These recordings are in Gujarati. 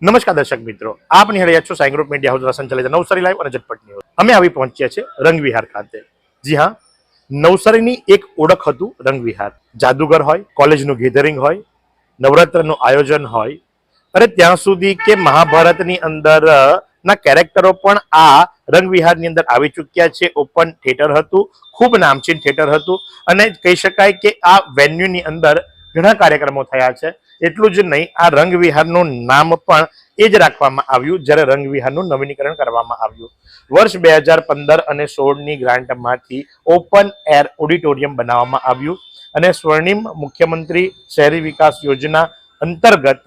નમસ્કાર દર્શક મિત્રો, આપ નિહાળી રહ્યા છો સાઈ ગ્રુપ મીડિયા હાઉસ દ્વારા સંચાલિત નવસારી લાઈવ અને ઝટપટ ન્યૂઝ. અમે આવી પહોંચ્યા છે રંગવિહાર ખાતે. જી હા, નવસારીની એક ઓળખ હતું રંગવિહાર. જાદુગર હોય, કોલેજનું ગેધરિંગ હોય, નવરાત્રનું આયોજન હોય, અરે ત્યાં સુધી કે મહાભારતની અંદર ના કેરેક્ટરો પણ આ રંગવિહારની અંદર આવી ચૂક્યા છે. ઓપન થિયેટર હતું, ખૂબ નામચીન થિયેટર હતું અને કહી શકાય કે આ વેન્યુની અંદર ઘણા કાર્યક્રમો થયા છે. એટલું જ નહીં, આ રંગવિહારનું નામ પણ એ જ રાખવામાં આવ્યું જ્યારે રંગવિહારનું નવીનીકરણ કરવામાં આવ્યું. વર્ષ 2015 અને 16ની ગ્રાન્ટમાંથી ઓપન એર ઓડિટોરિયમ બનાવવામાં આવ્યું અને સ્વર્ણિમ મુખ્યમંત્રી શહેરી વિકાસ યોજના અંતર્ગત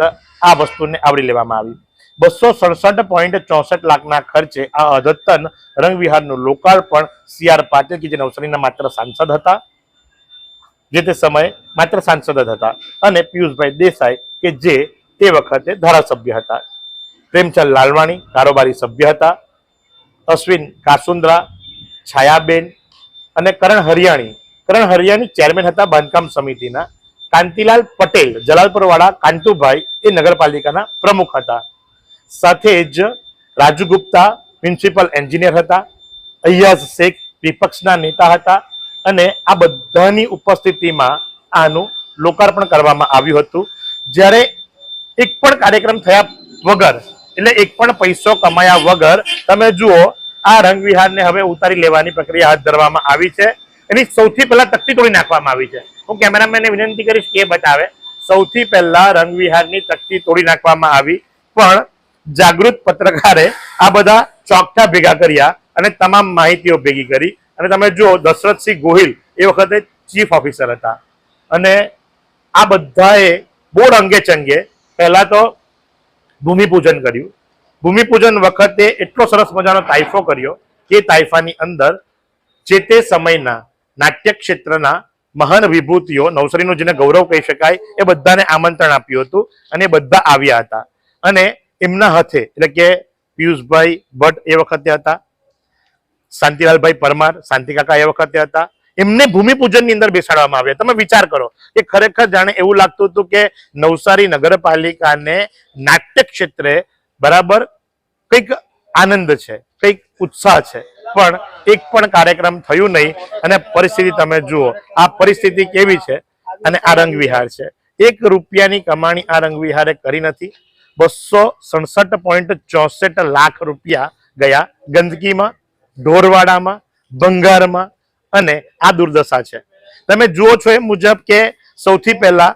આ વસ્તુને આવરી લેવામાં આવી. 267.64 લાખના ખર્ચે આ અદ્યતન રંગવિહારનું લોકાર્પણ CR પાટીલ કે જે નવસારીના માત્ર સાંસદ હતા, જે તે સમયે માત્ર સાંસદ જ હતા, અને પિયુષભાઈ દેસાઈ કે જે તે વખતે ધારાસભ્ય હતા, પ્રેમચંદ લાલવાણી કારોબારી સભ્ય હતા, અશ્વિન કાસુંદ્રા, છાયાબેન અને કરણ હરિયાણી ચેરમેન હતા બાંધકામ સમિતિના, કાંતિલાલ પટેલ જલાલપુરવાળા કાંતુભાઈ એ નગરપાલિકાના પ્રમુખ હતા, સાથે જ રાજુ ગુપ્તા મ્યુનિસિપલ એન્જિનિયર હતા, અય્યાઝ શેખ વિપક્ષના નેતા હતા અને આ બધાની ઉપસ્થિતિમાં આનું લોકાર્પણ કરવામાં આવ્યું હતું. જ્યારે એક પણ કાર્યક્રમ થયા વગર, એટલે એક પણ પૈસો કમાયા વગર તમે જુઓ આ રંગવિહારને હવે ઉતારી લેવાની પ્રક્રિયા હાથ ધરવામાં આવી છે. એની સૌથી પહેલા તકતી તોડી નાખવામાં આવી છે. હું કેમેરામેનને વિનંતી કરીશ કે બતાવે. સૌથી પહેલા રંગવિહારની તકતી તોડી નાખવામાં આવી, પણ જાગૃત પત્રકારે આ બધા ચોકઠા ભેગા કર્યા અને તમામ માહિતીઓ ભેગી કરી. અને તમે જુઓ, દશરથસિંહ ગોહિલ એ વખતે ચીફ ઓફિસર હતા અને આ બધાએ બહુ રંગે ચંગે પહેલા તો ભૂમિપૂજન કર્યું. ભૂમિપૂજન વખતે એટલો સરસ મજાનો તાઇફો કર્યો કે તાઇફાની અંદર જે તે સમયના નાટ્ય ક્ષેત્રના મહાન વિભૂતિઓ, નવસારીનું જેને ગૌરવ કહી શકાય, એ બધાને આમંત્રણ આપ્યું હતું અને એ બધા આવ્યા હતા. અને એમના હાથે એટલે કે પિયુષભાઈ ભટ્ટ એ વખતે હતા, શાંતિલાલભાઈ પરમાર શાંતિકાકા એ વખતે હતા, એમને ભૂમિપૂજનની અંદર બેસાડવામાં આવ્યા. તમે વિચાર કરો કે ખરેખર જાણે એવું લાગતું હતું કે નવસારી નગરપાલિકાને નાટ્ય ક્ષેત્રે બરાબર કંઈક આનંદ છે, કંઈક ઉત્સાહ છે, પણ એક પણ કાર્યક્રમ થયું નહીં. અને પરિસ્થિતિ તમે જુઓ, આ પરિસ્થિતિ કેવી છે. અને આ રંગવિહાર છે, 1 રૂપિયાની કમાણી આ રંગવિહારે કરી નથી. 267.64 લાખ રૂપિયા ગયા ગંદકીમાં, ઢોરવાડામાં, ભંગારમાં, અને આ દુર્દશા છે. તમે જુઓ છો એ મુજબ કે સૌથી પહેલા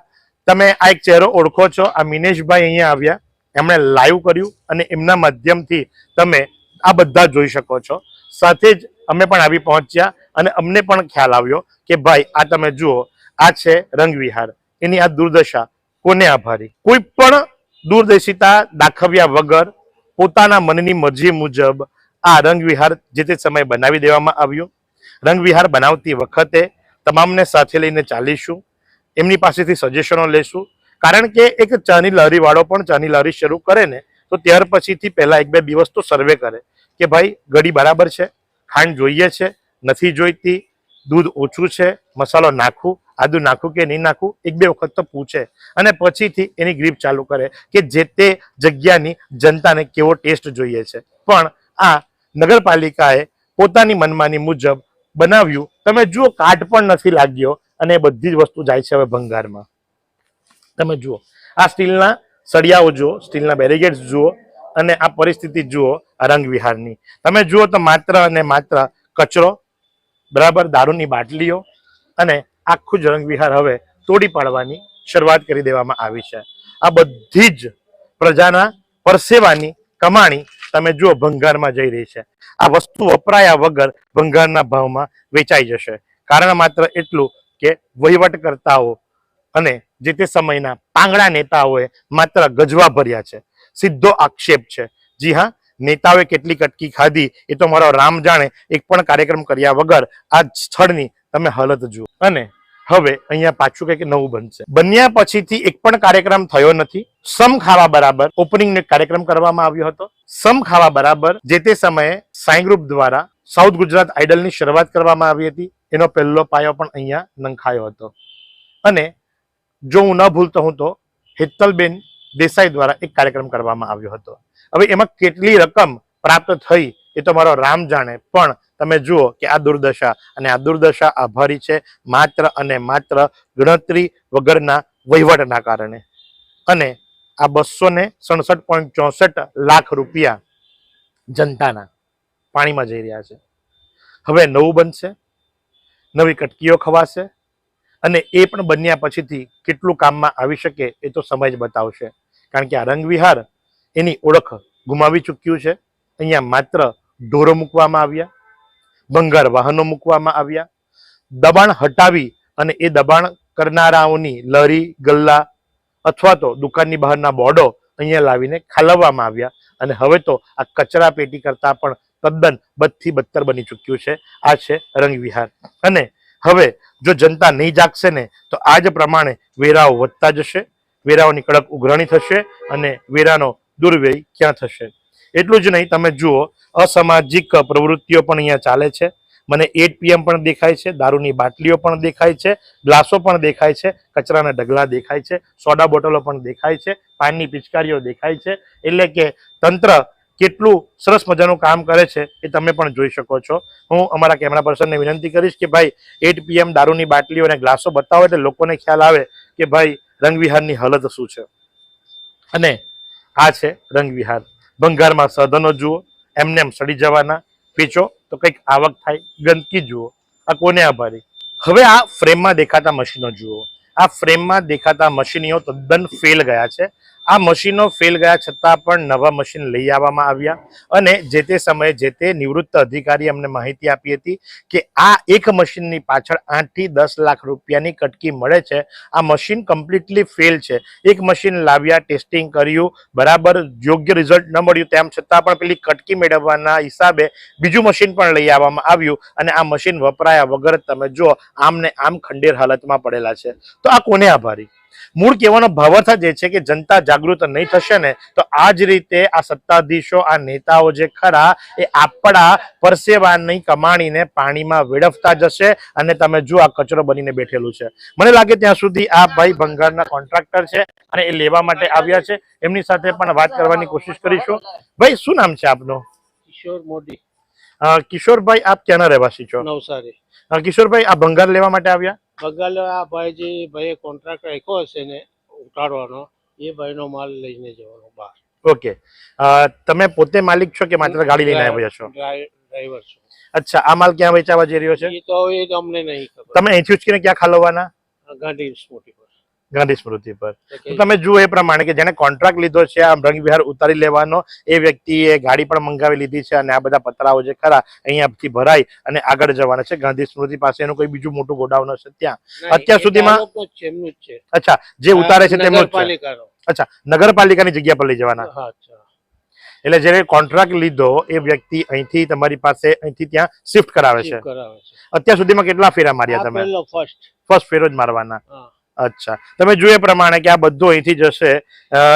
તમે આ એક ચહેરો ઓળખો છો, આ મિનેશભાઈ અહીંયા આવ્યા, એમણે લાઈવ કર્યું અને એમના માધ્યમથી તમે આ બધા જોઈ શકો છો. સાથે જ અમે પણ આવી પહોંચ્યા અને અમને પણ ખ્યાલ આવ્યો કે ભાઈ આ તમે જુઓ, આ છે રંગવિહાર. એની આ દુર્દશા કોને આભારી? કોઈ પણ દૂરદર્શિતા દાખવ્યા વગર પોતાના મનની મરજી મુજબ આ રંગવિહાર જે તે સમયે બનાવી દેવામાં આવ્યું. રંગવિહાર બનાવતી વખતે તમામને સાથે લઈને ચાલીશું, એમની પાસેથી સજેશનો લેશું. કારણ કે એક ચાની લારી વાળો પણ ચાની લારી શરૂ કરે ને તો ત્યાર પછીથી પહેલા 1-2 દિવસ તો સર્વે કરે કે ભાઈ ગળી બરાબર છે, ખાંડ જોઈએ છે, નથી જોઈતી, દૂધ ઓછું છે, મસાલો નાખું, આદુ નાખું કે નહીં નાખું, 1-2 વખત તો પૂછે અને પછીથી એની ગ્રીપ ચાલુ કરે કે જે તે જગ્યાની જનતાને કેવો ટેસ્ટ જોઈએ છે. પણ આ નગરપાલિકાએ પોતાની મનમાની મુજબ બનાવ્યું. તમે જુઓ, કાટ પણ નથી લાગ્યો અને એ બધી જ વસ્તુ જાય છે હવે ભંગારમાં. તમે જુઓ, આ સ્ટીલના સળિયાઓ જુઓ, સ્ટીલના બેરિકેડ્સ જુઓ અને આ પરિસ્થિતિ જુઓ આ રંગવિહારની. તમે જુઓ તો માત્ર અને માત્ર કચરો, બરાબર દારૂની બાટલીઓ અને આખું જ રંગવિહાર હવે તોડી પાડવાની શરૂઆત કરી દેવામાં આવી છે. આ બધી જ પ્રજાના પરસેવાની કમાણી તમે જુઓ ભંગારમાં જઈ રહી છે. આ વસ્તુ વપરાયા વગર ભંગારના ભાવમાં વેચાઈ જશે. કારણ માત્ર એટલું કે વહીવટકર્તાઓ અને જે તે સમયના પાંગડા નેતાઓએ માત્ર ગજવા ભર્યા છે. સીધો આક્ષેપ છે. જી હા, નેતાઓએ કેટલી કટકી ખાધી એ તો મારો રામ જાણે. એક પણ કાર્યક્રમ કર્યા વગર આ સ્થળની તમે હાલત જુઓ. અને હવે અહીંયા પાછું કંઈક નવું બનશે. બન્યા પછીથી એક પણ કાર્યક્રમ થયો નથી. સમ ખાવા બરાબર ઓપનિંગનો કાર્યક્રમ કરવામાં આવ્યો હતો. સમ ખાવા બરાબર જે તે સમયે સાઈ ગ્રુપ દ્વારા સાઉથ ગુજરાત આઇડલની શરૂઆત કરવામાં આવી હતી. એનો પહેલો પાયો પણ અહીંયા નંખાયો હતો. અને જો હું ન ભૂલતો હું તો હેતલબેન દેસાઈ દ્વારા એક કાર્યક્રમ કરવામાં આવ્યો હતો. હવે એમાં કેટલી રકમ પ્રાપ્ત થઈ એ તો મારો રામ જાણે, પણ તમે જુઓ કે આ દુર્દશા, અને આ દુર્દશા આભારી છે માત્ર અને માત્ર ગણતરી વગરના વહીવટના કારણે. અને આ 267.64 લાખ રૂપિયા જનતાના પાણીમાં જઈ રહ્યા છે. હવે નવું બનશે, નવી કટકીઓ ખવાશે, અને એ પણ બન્યા પછીથી કેટલું કામમાં આવી શકે એ તો સમય જ બતાવશે. કારણ કે આ રંગવિહાર એની ઓળખ ગુમાવી ચૂક્યું છે. અહીંયા માત્ર ઢોરો મૂકવામાં આવ્યા, ભંગાર વાહનો મૂકવામાં આવ્યા, દબાણ હટાવી અને એ દબાણ કરનારાઓની લરી ગલ્લા અથવા તો દુકાનની બહારના બોર્ડો અહીંયા લાવીને ખાલવવામાં આવ્યા. અને હવે તો આ કચરા પેટી કરતા પણ તદ્દન બદથી બદતર બની ચૂક્યું છે. આ છે રંગવિહાર. અને હવે જો જનતા નહીં જાગશે ને તો આ જ પ્રમાણે વેરાઓ વધતા જશે, વેરાઓની કડક ઉઘરાણી થશે અને વેરાનો દુર્વ્યય ક્યાં થશે. એટલું જ નહીં, તમે જુઓ અસામાજિક પ્રવૃત્તિઓ પણ અહીંયા ચાલે છે. મને 8 PM પણ દેખાય છે, દારૂની બાટલીઓ પણ દેખાય છે, ગ્લાસો પણ દેખાય છે, કચરાના ઢગલા દેખાય છે, સોડા બોટલો પણ દેખાય છે, પાનની પિચકારીઓ દેખાય છે. એટલે કે તંત્ર કેટલું સરસ મજાનું કામ કરે છે એ તમે પણ જોઈ શકો છો. હું અમારા કેમેરા પર્સનને વિનંતી કરીશ કે ભાઈ 8 PM દારૂની બાટલીઓ અને ગ્લાસો બતાવો એટલે લોકોને ખ્યાલ આવે કે ભાઈ રંગવિહારની હાલત શું છે. અને આ છે રંગવિહાર. ભંગારમાં સાધનો જુઓ, એમને એમ સડી જવાના, વેચો તો કંઈક આવક થાય. ગંદકી જુઓ, આ કોને આભારી. હવે આ ફ્રેમમાં દેખાતા મશીનો જુઓ. આ ફ્રેમમાં દેખાતા મશીનીઓ તદ્દન ફેલ ગયા છે. આ મશીનો ફેલ ગયા છતાં પણ નવા મશીન લઈ આવવામાં આવ્યા. અને જે તે સમયે જે તે નિવૃત્ત અધિકારી અમને માહિતી આપી હતી કે આ એક મશીનની પાછળ 8 થી 10 લાખ રૂપિયાની કટકી મળે છે. આ મશીન કમ્પ્લીટલી ફેલ છે. એક મશીન લાવ્યા, ટેસ્ટિંગ કર્યું, બરાબર યોગ્ય રિઝલ્ટ ન મળ્યું, તેમ છતાં પણ પેલી કટકી મેળવવાના હિસાબે બીજું મશીન પણ લઈ આવવામાં આવ્યું. અને આ મશીન વપરાયા વગર તમે જો આમ ને આમ ખંડેર હાલતમાં પડેલા છે. તો આ કોને આભારી. મૂળ કહેવાનો ભાવાર્થ જ એ છે કે જનતા જાગૃત નહીં થશે ને તો આ જ રીતે આ સત્તાધીશો, આ નેતાઓ જે ખરા એ આપણા પરસેવાની કમાણીને પાણીમાં વેડફતા જશે. અને તમે જો આ કચરો બનીને બેઠેલું છે. મને લાગે ત્યાં સુધી આ ભાઈ ભંગારના કોન્ટ્રાક્ટર છે અને એ લેવા માટે આવ્યા છે. એમની સાથે પણ વાત કરવાની કોશિશ કરીશું. ભાઈ, શું નામ છે આપનું? કિશોર મોદી. કિશોરભાઈ, આપ ક્યાંના રહેવાસી છો? નવસારી. કિશોરભાઈ, આ ભંગાર લેવા માટે આવ્યા? બગાલ આ ભાઈ જે ભાઈએ કોન્ટ્રાક્ટ રાખ્યો હશે ને ઉતારવાનો, એ ભાઈનો માલ લઈને જવાનો બહાર. ઓકે, તમે પોતે માલિક છો કે માત્ર ગાડી લઈને આવ્યા છો? ડ્રાઈવર છું. અચ્છા, આ માલ ક્યાં વેચાવા જઈ રહ્યો છે? એ તો એ અમને નહીં ખબર. તમે અહીંથી ઉચકીને ક્યાં ખાલવવાના? ગાંધી સ્મૃતિ પર. ગાંધી સ્મૃતિ પર. તો તમે જુઓ એ પ્રમાણે કે જેને કોન્ટ્રાક્ટ લીધો છે આ રંગવિહાર ઉતારી લેવાનો, એ વ્યક્તિએ ગાડી પણ મંગાવી લીધી છે. અને આ બધા પતરાઓ જે ખરા અહીંયાથી ભરાઈ અને આગળ જવાના છે ગાંધી સ્મૃતિ પાસે. એનું કોઈ બીજું મોટું ગોડાઉન હશે ત્યાં. અત્યાર સુધીમાં એમનું જ છે. અચ્છા, જે ઉતારે છે તેમનું જ છે. નગરપાલિકાનો. અચ્છા, નગરપાલિકાની જગ્યા પર લઈ જવાના. અચ્છા. એટલે જ્યારે કોન્ટ્રાક્ટ લીધો એ વ્યક્તિ અહીંથી તમારી પાસે અહીંથી ત્યાં શિફ્ટ કરાવે છે. અત્યાર સુધીમાં કેટલા ફેરા માર્યા તમે? ફર્સ્ટ ફેરો જ મારવાના. અચ્છા, તમે જોયે પ્રમાણે કે આ બધું અહીંથી જશે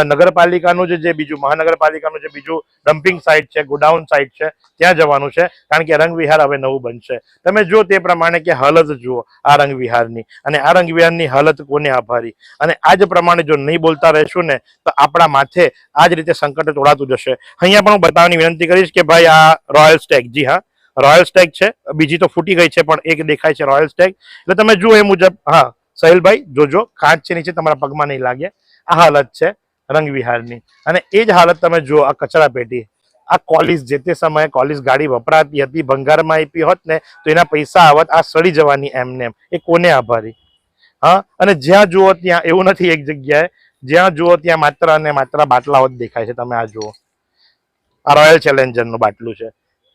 નગરપાલિકાનું જે બીજું મહાનગરપાલિકાનું જે બીજું ડમ્પિંગ સાઇટ છે, ગોડાઉન સાઇટ છે, ત્યાં જવાનું છે. કારણ કે રંગવિહાર હવે નવું બનશે. તમે જો તે પ્રમાણે કે હાલત જુઓ આ રંગવિહારની. અને આ રંગવિહારની હાલત કોને આભારી. અને આ જ પ્રમાણે જો નહીં બોલતા રહેશું ને તો આપણા માથે આ જ રીતે સંકટ તોડાતું જશે. અહીંયા પણ હું બતાવવાની વિનંતી કરીશ કે ભાઈ આ રોયલ સ્ટેગ, જી હા રોયલ સ્ટેગ છે. બીજી તો ફૂટી ગઈ છે પણ એક દેખાય છે રોયલ સ્ટેગ. એટલે તમે જુઓ એ મુજબ. હા સહેલભાઈ, જોજો કાચ છે નીચે, તમારા પગમાં નહીં લાગે. આ હાલત છે રંગવિહારની. અને એ જ હાલત તમે જુઓ આ કચરા પેટી. આ કોલિસ, જે તે સમયે કોલિસ ગાડી વપરાતી હતી, ભંગારમાં આપી હોત ને તો એના પૈસા આવત. આ સડી જવાની એમને એમ. એ કોને આભારી. હા, અને જ્યાં જુઓ ત્યાં એવું નથી, એક જગ્યાએ જ્યાં જુઓ ત્યાં માત્ર અને માત્ર બાટલાઓ જ દેખાય છે. તમે આ જુઓ, આ રોયલ ચેલેન્જરનું બાટલું છે.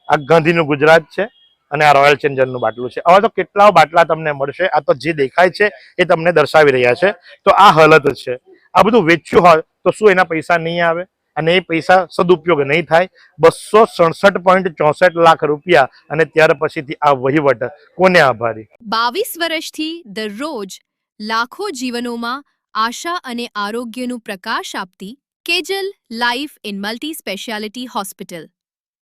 આ ગાંધીનું ગુજરાત છે અને આ રોયલ ચેલેન્જરનું બાટલું છે. હવે તો કેટલા બાટલા તમને મળશે. આ તો જે દેખાય છે એ તમને દર્શાવી રહ્યા છે. તો આ હાલત છે. આ બધું વેચ્યું હોય તો શું એના પૈસા નહીં આવે અને એ પૈસા સદુપયોગ નહીં થાય? 267.64 લાખ રૂપિયા. અને ત્યાર પછીથી આ વહીવટ કોને આભારી. 22 વર્ષથી દરરોજ લાખો જીવનોમાં આશા અને આરોગ્યનું પ્રકાશ આપતી Kejal lifeline multi speciality hospital.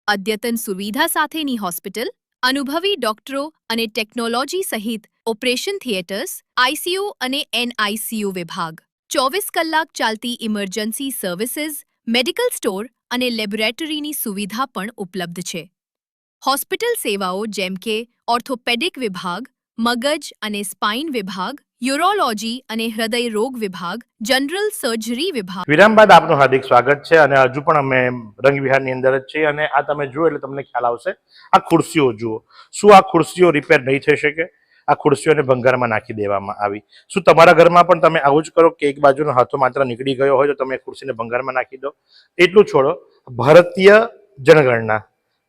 અદ્યતન સુવિધા સાથેની હોસ્પિટલ, અનુભવી ડોક્ટરો અને ટેકનોલોજી સહિત ઓપરેશન થિયેટર્સ, આઈસીયુ અને એનઆઈસીયુ વિભાગ, 24 કલાક ચાલતી ઇમરજન્સી સર્વિસીસ, મેડિકલ સ્ટોર અને લેબોરેટરીની સુવિધા પણ ઉપલબ્ધ છે. હોસ્પિટલ સેવાઓ જેમ કે ઓર્થોપેડિક વિભાગ, મગજ અને સ્પાઇન વિભાગ, યુરોલોજી અને હૃદય રોગ વિભાગ, જનરલ સર્જરી વિભાગ. વિરામ બાદ આપનું હાર્દિક સ્વાગત છે અને હજુ પણ અમે રંગવિહારની અંદર જ છીએ અને આ તમે જુઓ એટલે તમને ખ્યાલ આવશે. આ ખુરશીઓ જુઓ, શું આ ખુરશીઓ રિપેર નહીં થઈ શકે? આ ખુરશીઓને ભંગારમાં નાખી દેવામાં આવી. શું તમારા ઘરમાં પણ તમે આવું જ કરો કે એક બાજુનો હાથો માત્ર નીકળી ગયો હોય તો તમે ખુરશીને ભંગારમાં નાખી દો? એટલું છોડો, ભારતીય જનગણના,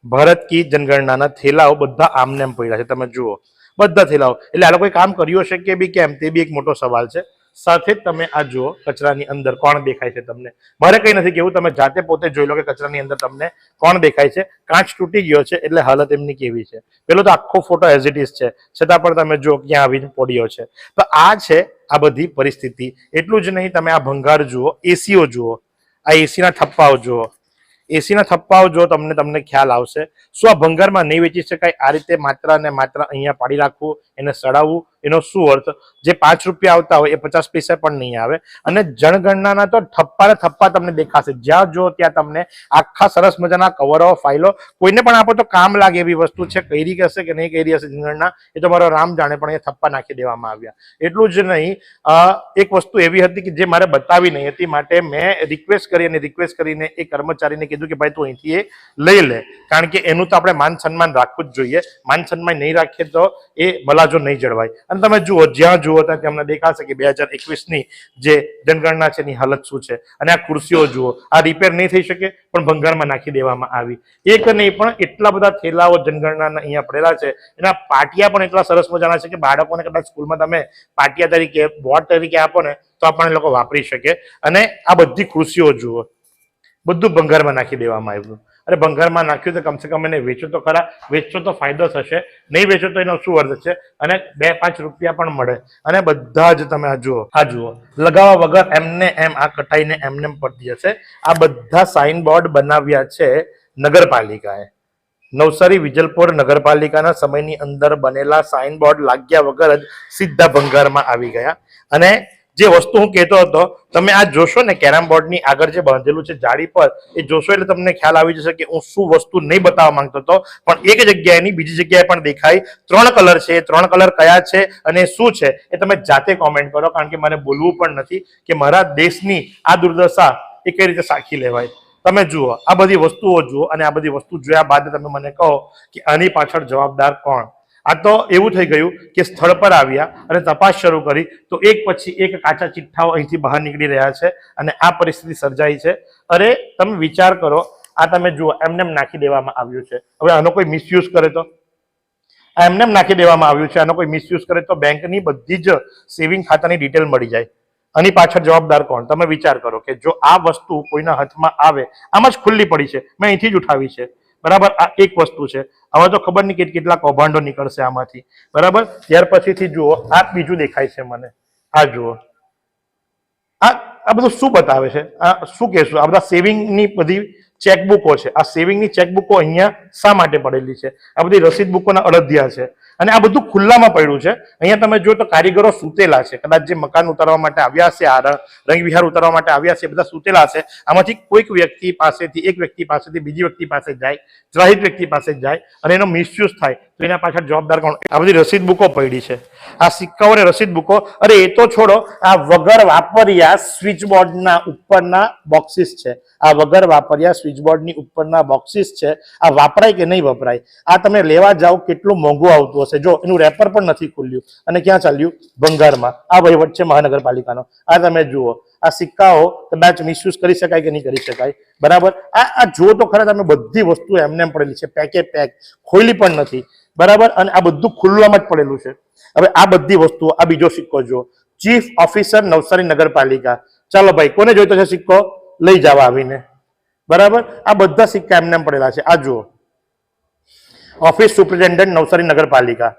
ભારત કી જનગણનાના થેલાઓ બધા આમનેમ પડ્યા છે. તમે જુઓ બધા થેલાઓ, એટલે આ લોકોએ કામ કર્યું હશે કે બી કેમ, તે બી એક મોટો સવાલ છે. સાથે જ તમે આ જુઓ, કચરાની અંદર કોણ દેખાય છે તમને? મારે કઈ નથી કેવું, તમે જાતે પોતે જોઈ લો કે કચરાની અંદર તમને કોણ દેખાય છે. કાચ તૂટી ગયો છે એટલે હાલત એમની કેવી છે. પેલો તો આખો ફોટો એઝ ઇટ ઇઝ છે, છતાં પણ તમે જુઓ ક્યાં આવીને પડ્યો છે. તો આ છે આ બધી પરિસ્થિતિ. એટલું જ નહીં, તમે આ ભંગાર જુઓ, એસીઓ જુઓ, આ એસીના થપ્પાઓ જુઓ, એસીના થપ્પાઓ જો તમને ખ્યાલ આવશે. શું આ ભંગારમાં નહીં વેચી શકાય? આ રીતે માત્ર ને માત્ર અહીંયા પાડી રાખવું, એને સડાવવું, એનો શું અર્થ? જે 5 રૂપિયા આવતા હોય એ 50 પૈસા પણ નહીં આવે. અને જનગણનાના તો થપ્પા ને થપ્પા તમને દેખાશે. જ્યાં જો ત્યાં તમને આખા સરસ મજાના કવરો, ફાઇલો, કોઈને પણ આપો તો કામ લાગે એવી વસ્તુ છે. કરી હશે કે નહીં કરી હશે જનગણના એ તો મારો રામ જાણે, પણ એ થપ્પા નાખી દેવામાં આવ્યા. એટલું જ નહીં, એક વસ્તુ એવી હતી કે જે મારે બતાવી નહીં હતી, માટે મેં રિક્વેસ્ટ કરીને એ કર્મચારીને કીધું કે ભાઈ તું અહીંથી એ લઈ લે, કારણ કે એનું તો આપણે માન સન્માન રાખવું જ જોઈએ. માન સન્માન નહીં રાખીએ તો એ મલાજો નહીં જળવાય. અને તમે જુઓ, જ્યાં જુઓ ત્યાં તમને દેખાશે કે 2021ની જે જનગણના છે એની હાલત શું છે. અને આ ખુરશીઓ જુઓ, આ રિપેર નહીં થઈ શકે પણ ભંગારમાં નાખી દેવામાં આવી. એક નહીં પણ એટલા બધા થેલાઓ જનગણનાના અહીંયા પડેલા છે. એના પાટિયા પણ એટલા સરસ મજાના છે કે બાળકોને કદાચ સ્કૂલમાં તમે પાટિયા તરીકે, બોર્ડ તરીકે આપો ને તો પણ એ લોકો વાપરી શકે. અને આ બધી ખુરશીઓ જુઓ, બધું ભંગારમાં નાખી દેવામાં આવ્યું. અરે ભંગારમાં નાખ્યું તો કમસે કમ એને વેચો તો ખરા. વેચો તો ફાયદો થશે, નહીં વેચો તો એનો શું અર્થ છે? અને 2-5 રૂપિયા પણ મળે. અને બધા જ તમે આ જુઓ, લગાવવા વગર એમને એમ આ કટાઈને એમને પડતી હશે. આ બધા સાઇન બોર્ડ બનાવ્યા છે નગરપાલિકાએ. નવસારી વિજલપોર નગરપાલિકાના સમયની અંદર બનેલા સાઇન બોર્ડ લાગ્યા વગર જ સીધા ભંગારમાં આવી ગયા. અને જે વસ્તુ હું કહેતો હતો, તમે આ જોશો ને કેરમ બોર્ડની આગળ જે બાંધેલું છે જાળી પર, એ જોશો એટલે તમને ખ્યાલ આવી જશે કે હું શું વસ્તુ નહીં બતાવવા માંગતો હતો, પણ એક જગ્યાએ નહીં બીજી જગ્યાએ પણ દેખાય. 3 કલર છે. 3 કલર કયા છે અને શું છે એ તમે જાતે કોમેન્ટ કરો, કારણ કે મારે બોલવું પણ નથી કે મારા દેશની આ દુર્દશા એ કઈ રીતે સાખી લેવાય. તમે જુઓ, આ બધી વસ્તુઓ જુઓ, અને આ બધી વસ્તુ જોયા બાદ તમે મને કહો કે આની પાછળ જવાબદાર કોણ? આ તો એવું થઈ ગયું કે સ્થળ પર આવ્યા અને તપાસ શરૂ કરી તો એક પછી એક કાચા ચિઠ્ઠાઓ અહીંથી બહાર નીકળી રહ્યા છે અને આ પરિસ્થિતિ સર્જાઈ છે. અરે તમે વિચાર કરો, આ તમે જુઓ, એમને નાખી દેવામાં આવ્યું છે. હવે આનો કોઈ મિસયુઝ કરે તો? આ એમને નાખી દેવામાં આવ્યું છે. આનો કોઈ મિસયુઝ કરે તો બેંકની બધી જ સેવિંગ ખાતાની ડિટેલ મળી જાય. આની પાછળ જવાબદાર કોણ? તમે વિચાર કરો કે જો આ વસ્તુ કોઈના હાથમાં આવે, આમ જ ખુલ્લી પડી છે, મેં અહીંથી જ ઉઠાવી છે, બરાબર, આ એક વસ્તુ છે. હવે તો ખબર નહીં કેટલા કૌભાંડો નીકળશે આમાંથી, બરાબર. ત્યાર પછીથી જુઓ, આ બીજું દેખાય છે મને, આ જુઓ, આ બધું શું બતાવે છે? આ શું કહેશું? આ બધા સેવિંગની બધી ચેકબુકો છે. આ સેવિંગની ચેકબુકો અહીંયા શા માટે પડેલી છે? આ બધી રસીદ બુકોના અડદિયા છે અને આ બધું ખુલ્લામાં પડ્યું છે. અહીંયા તમે જો તો કારીગરો સૂતેલા છે. કદાચ જે મકાન ઉતારવા માટે આવ્યા હશે, આ રંગવિહાર ઉતારવા માટે આવ્યા છે, બધા સૂતેલા હશે. આમાંથી કોઈક વ્યક્તિ પાસેથી, એક વ્યક્તિ પાસેથી બીજી વ્યક્તિ પાસે જાય, ત્રાહિત વ્યક્તિ પાસે જાય અને એનો મિસયુઝ થાય તો એના પાછળ જવાબદાર કોણ? આ બધી રસીદ બુકો પડી છે, આ સિક્કાઓ અને રસીદ બુકો. અરે એ તો છોડો, આ વગર વાપર્યા સ્વિચબોર્ડના ઉપરના બોક્સિસ છે. આ વગર વાપર્યા સ્વિચબોર્ડની ઉપરના બોક્સિસ છે. આ વાપરાય કે નહીં વપરાય? આ તમે લેવા જાઓ કેટલું મોંઘું આવતું હશે. જો એનું રેપર પણ નથી ખુલ્યું અને ક્યાં ચાલ્યું? ભંગારમાં. આ વહીવટ છે મહાનગરપાલિકાનો. આ તમે જુઓ, આ સિક્કાઓ કદાચ મિસયુઝ કરી શકાય કે નહીં કરી શકાય, બરાબર. આ જુઓ તો ખરા તમે, બધી વસ્તુ એમને પડેલી છે, પેક, ખોલી પણ નથી, બરાબર. અને આ બધું ખુલ્લામાં જ પડેલું છે. હવે આ બધી વસ્તુઓ, આ બીજો સિક્કો જુઓ, ચીફ ઓફિસર નવસારી નગરપાલિકા. ચાલો ભાઈ, કોને જોઈતો છે સિક્કો? લઈ જવા આવીને, બરાબર. આ બધા સિક્કા એમને પડેલા છે. આ જુઓ, ઓફિસ સુપ્રિન્ટેન્ડન્ટ નવસારી નગરપાલિકા,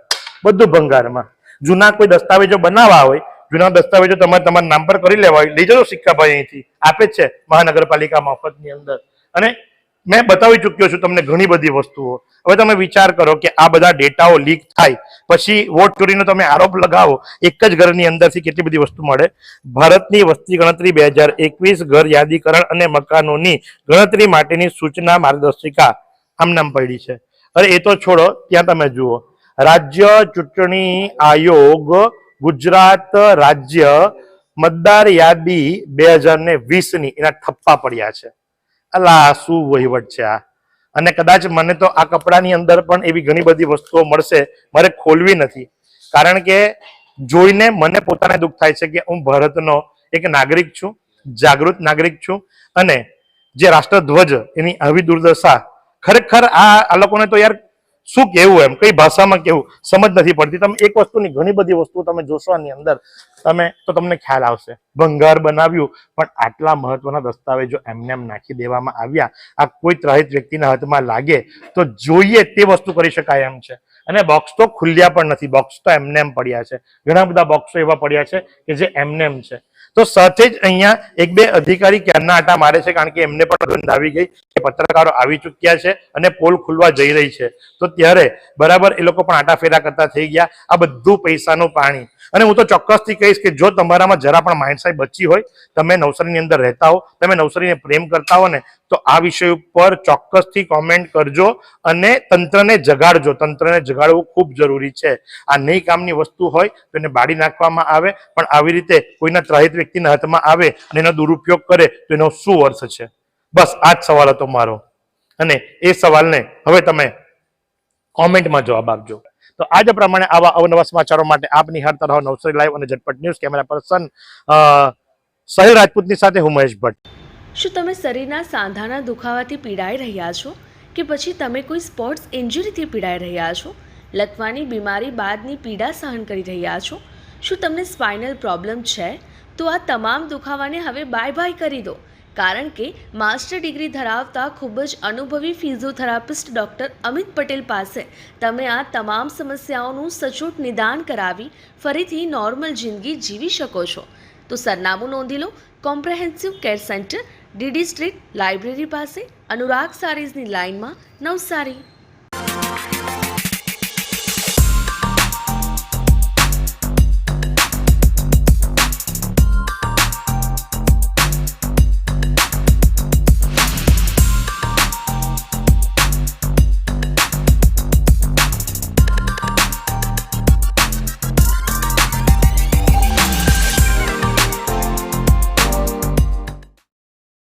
બધું ભંગારમાં. જૂના કોઈ દસ્તાવેજો બનાવવા હોય, જૂના દસ્તાવેજો તમારે તમારા નામ પર કરી લેવા હોય, લઈ જજો સિક્કા ભાઈ, અહીંથી આપે જ છે મહાનગરપાલિકા મફતની અંદર. અને મેં બતાવી ચૂક્યો છું તમને ઘણી બધી વસ્તુઓ. હવે તમે વિચાર કરો કે આ બધા ડેટાઓ લીક થાય પછી વોટ ચોરીનો તમે આરોપ લગાવો, એક જ ઘરની અંદરથી કેટલી બધી વસ્તુ મળે. ભારતની વસ્તી ગણતરી 2021 ઘર યાદીકરણ અને મકાનોની ગણતરી માટેની સૂચના માર્ગદર્શિકા આમ નામ પડી છે. અરે એ તો છોડો, ત્યાં તમે જુઓ રાજ્ય ચૂંટણી આયોગ ગુજરાત રાજ્ય મતદાર યાદી 2020ની એના ઠપ્પા પડ્યા છે. અલા શું વહીવટ છે આ! અને કદાચ મને તો આ કપડાની અંદર પણ એવી ઘણી બધી વસ્તુઓ મળશે, મારે ખોલવી નથી, કારણ કે જોઈને મને પોતાને દુઃખ થાય છે કે હું ભારતનો એક નાગરિક છું, જાગૃત નાગરિક છું, અને જે રાષ્ટ્રધ્વજ એની આવી દુર્દશા, ખરેખર આ લોકોને તો યાર શું કહેવું, એમ કઈ ભાષામાં કેવું સમજ નથી પડતી. તમે એક વસ્તુની ઘણી બધી વસ્તુઓ તમે જોશો આની અંદર તો તમને ખ્યાલ આવશે. ભંગાર બનાવ્યું, પણ આટલા મહત્વના દસ્તાવેજો એમને એમ નાખી દેવામાં આવ્યા. આ કોઈ ત્રાહિત વ્યક્તિના હાથમાં લાગે તો જોઈએ તે વસ્તુ કરી શકાય એમ છે. અને બોક્સ તો ખુલ્યા પણ નથી, બોક્સ તો એમને એમ પડ્યા છે. ઘણા બધા બોક્સો એવા પડ્યા છે કે જે એમને એમ છે. તો સાથે જ અહીંયા એક બે અધિકારી ક્યારના આટા મારે છે, કારણ કે એમને પણ ગંધ આવી ગઈ કે પત્રકારો આવી ચૂક્યા છે અને પોલ ખુલવા જઈ રહી છે. તો ત્યારે બરાબર એ લોકો પણ આટાફેરા કરતા થઈ ગયા. આ બધું પૈસાનું પાણી. અને હું તો ચોક્કસથી કહીશ કે જો તમારામાં જરા પણ માઇન્ડસાઈ બચી હોય, તમે નવસારીની અંદર રહેતા હો, તમે નવસારીને પ્રેમ કરતા હો ને, તો આ વિષય ઉપર ચોક્કસથી કોમેન્ટ કરજો અને તંત્રને જગાડજો. તંત્રને જગાડવું ખૂબ જરૂરી છે. આ નહીં કામની વસ્તુ હોય તો એને બાળી નાખવામાં આવે, પણ આવી રીતે કોઈના ત્રાહિત વ્યક્તિના હાથમાં આવે અને એનો દુરુપયોગ કરે તો એનો શું અર્થ છે? બસ આ જ સવાલ હતો મારો, અને એ સવાલને હવે તમે કોમેન્ટમાં જવાબ આપજો. તો આજ પ્રમાણે આવા અવનવા સમાચારો માટે આપ નિહાળતા રહો નવસારી લાઈવ અને ઝટપટ ન્યૂઝ. કેમેરા પર્સન સાહિલ રાજપૂતની સાથે હું મહેશ ભટ્ટ. શું તમે શરીરના સાંધાના દુખાવાથી પીડાઈ રહ્યા છો કે પછી તમે કોઈ સ્પોર્ટ્સ ઇન્જરીથી પીડાઈ રહ્યા છો? લકવાની બીમારી બાદની પીડા સહન કરી રહ્યા છો? શું તમને સ્પાઇનલ પ્રોબ્લેમ છે? તો આ તમામ દુખાવાને હવે બાય બાય કરી દો, કારણ કે માસ્ટર ડિગ્રી ધરાવતા ખૂબ જ અનુભવી ફિઝિયોથેરાપિસ્ટ ડૉક્ટર અમિત પટેલ પાસે તમે આ તમામ સમસ્યાઓનું સચોટ નિદાન કરાવી ફરીથી નોર્મલ જિંદગી જીવી શકો છો. તો સરનામું નોંધી લો. Comprehensive care centre, DD street, library પાસે, અનુરાગ સારીઝની લાઇનમાં, નવસારી.